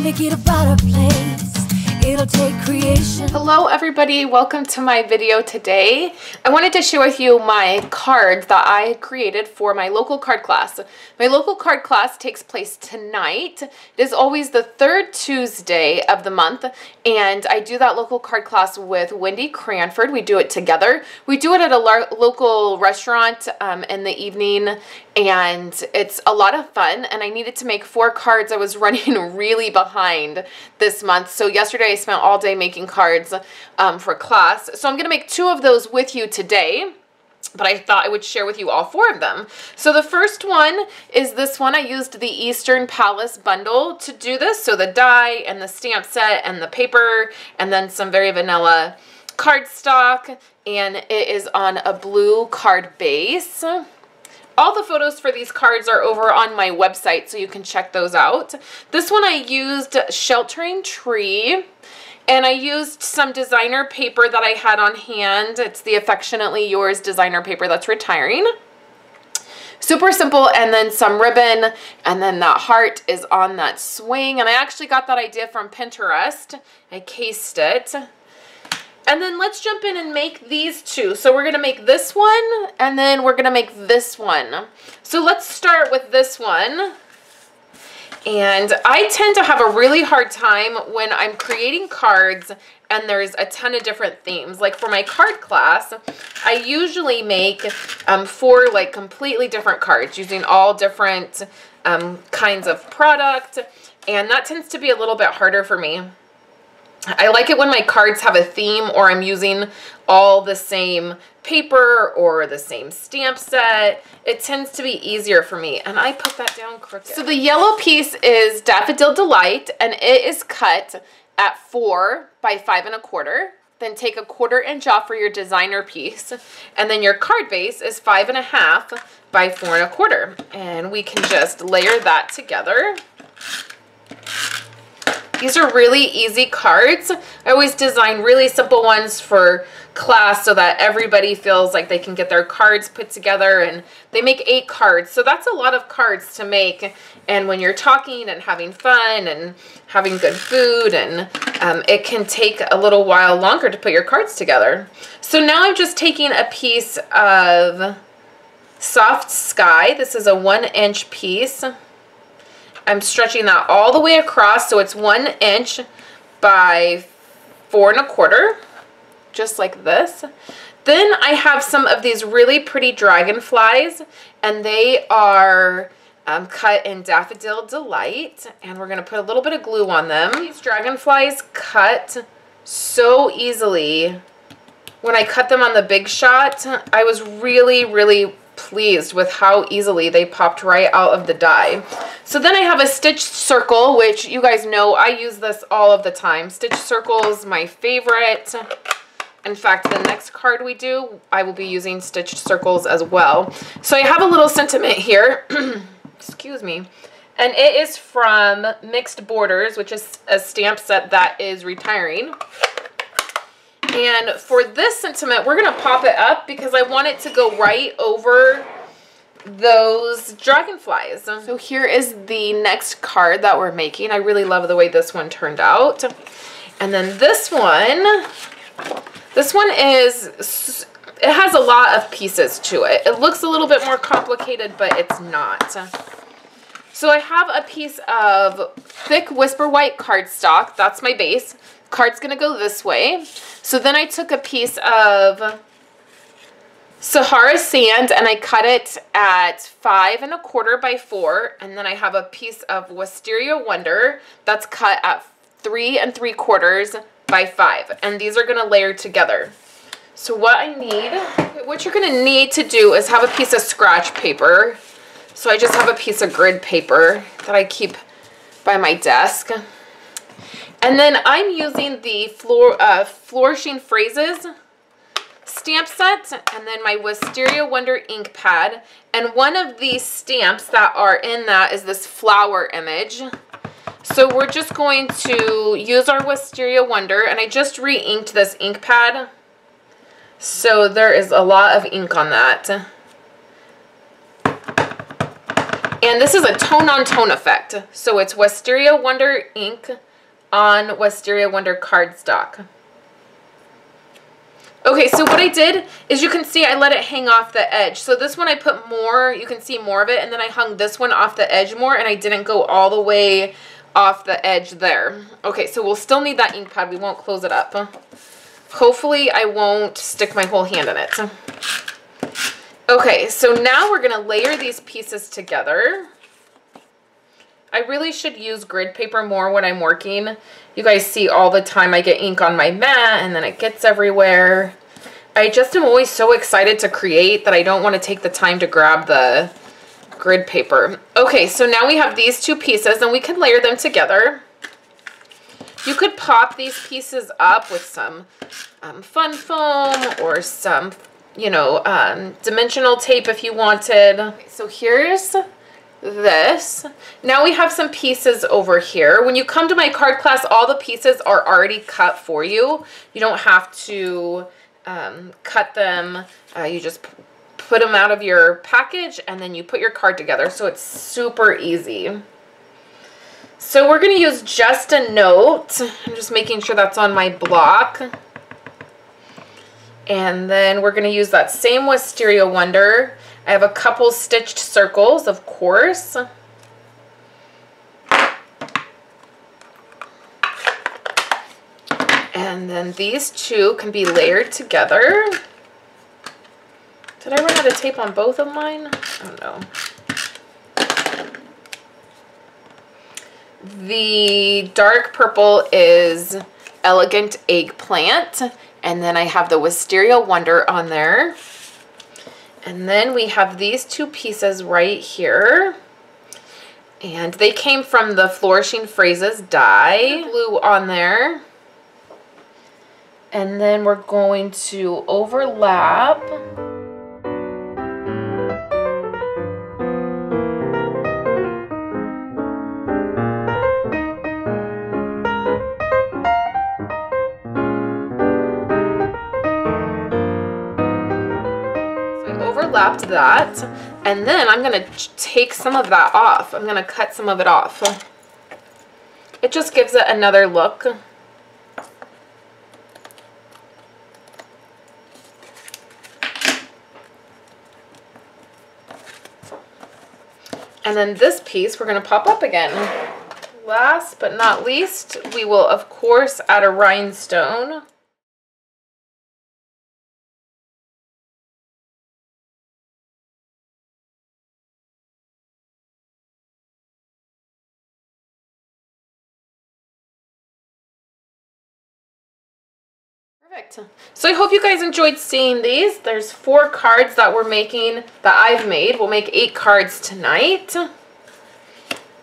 make it a better place. It'll take creation. Hello everybody, welcome to my video today. I wanted to share with you my cards that I created for my local card class. My local card class takes place tonight. It is always the third Tuesday of the month, and I do that local card class with Wendy Cranford. We do it together. We do it at a local restaurant in the evening, and it's a lot of fun, and I needed to make 4 cards. I was running really behind this month, so yesterday I spent all day making cards for class. So I'm going to make 2 of those with you today, but I thought I would share with you all 4 of them. So the first one is this one. I used the Eastern Palace bundle to do this. So the die and the stamp set and the paper and then some very vanilla cardstock, and it is on a blue card base. All the photos for these cards are over on my website, so you can check those out. This one I used Sheltering Tree, and I used some designer paper that I had on hand. It's the Affectionately Yours designer paper that's retiring. Super simple, and then some ribbon, and then that heart is on that swing, and I actually got that idea from Pinterest. I cased it. And then let's jump in and make these 2. So we're going to make this one, and then we're going to make this one. So let's start with this one. And I tend to have a really hard time when I'm creating cards and there's a ton of different themes. Like for my card class, I usually make 4 like completely different cards using all different kinds of product, and that tends to be a little bit harder for me. I like it when my cards have a theme, or I'm using all the same paper or the same stamp set. It tends to be easier for me, and I put that down crooked. So the yellow piece is Daffodil Delight, and it is cut at 4 by 5 1/4. Then take a 1/4 inch off for your designer piece, and then your card base is 5 1/2 by 4 1/4, and we can just layer that together. These are really easy cards. I always design really simple ones for class so that everybody feels like they can get their cards put together, and they make 8 cards. So that's a lot of cards to make, and when you're talking and having fun and having good food, and it can take a little while longer to put your cards together. So now I'm just taking a piece of Soft Sky. This is a 1 inch piece. I'm stretching that all the way across, so it's 1 inch by 4 1/4, just like this. Then I have some of these really pretty dragonflies, and they are cut in Daffodil Delight, and we're going to put a little bit of glue on them. These dragonflies cut so easily. When I cut them on the Big Shot, I was really pleased with how easily they popped right out of the die. So then I have a stitched circle, which you guys know I use this all of the time. Stitched circle is my favorite. In fact, the next card we do, I will be using stitched circles as well. So I have a little sentiment here, excuse me, and it is from Mixed Borders, which is a stamp set that is retiring. And for this sentiment, we're going to pop it up because I want it to go right over those dragonflies. So here is the next card that we're making. I really love the way this one turned out. And then this one is, it has a lot of pieces to it. It looks a little bit more complicated, but it's not. So I have a piece of thick Whisper White cardstock. That's my base. Card's going to go this way. So then I took a piece of Sahara Sand and I cut it at 5 1/4 by 4, and then I have a piece of Wisteria Wonder that's cut at 3 3/4 by 5, and these are going to layer together. So what you're going to need to do is have a piece of scratch paper. So I just have a piece of grid paper that I keep by my desk. And then I'm using the Flourishing Phrases stamp set, and then my Wisteria Wonder ink pad. And one of these stamps that are in that is this flower image. So we're just going to use our Wisteria Wonder, and I just re-inked this ink pad. So there is a lot of ink on that. And this is a tone-on-tone effect. So it's Wisteria Wonder ink on Wisteria Wonder cardstock. Okay, so what I did is, you can see I let it hang off the edge. So this one I put more, you can see more of it, and then I hung this one off the edge more, and I didn't go all the way off the edge there. Okay, so we'll still need that ink pad. We won't close it up. Hopefully I won't stick my whole hand in it. Okay, so now we're going to layer these pieces together. I really should use grid paper more when I'm working. You guys see all the time I get ink on my mat and then it gets everywhere. I just am always so excited to create that I don't want to take the time to grab the grid paper. Okay, so now we have these two pieces and we can layer them together. You could pop these pieces up with some fun foam or some, you know, dimensional tape if you wanted. Okay, so here's this. Now we have some pieces over here. When you come to my card class, all the pieces are already cut for you. You don't have to cut them. You just put them out of your package and then you put your card together. So it's super easy. So we're going to use just a note. I'm just making sure that's on my block. And then we're going to use that same Wisteria Wonder. I have a couple stitched circles, of course. And then these two can be layered together. Did I run out of tape on both of mine? Oh no. The dark purple is Elegant Eggplant. And then I have the Wisteria Wonder on there. And then we have these two pieces right here. And they came from the Flourishing Phrases die. Blue on there. And then we're going to overlap. Overlapped that, and then I'm going to take some of that off. I'm going to cut some of it off. It just gives it another look. And then this piece we're going to pop up again. Last but not least, we will of course add a rhinestone. Perfect. So I hope you guys enjoyed seeing these. There's 4 cards that we're making, that I've made. We'll make 8 cards tonight. And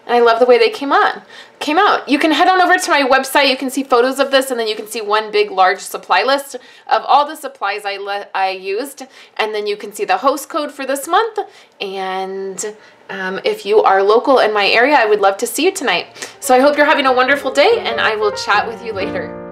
I love the way they came out. You can head on over to my website. You can see photos of this, and then you can see one big large supply list of all the supplies I used. And then you can see the host code for this month. And if you are local in my area, I would love to see you tonight. So I hope you're having a wonderful day, and I will chat with you later.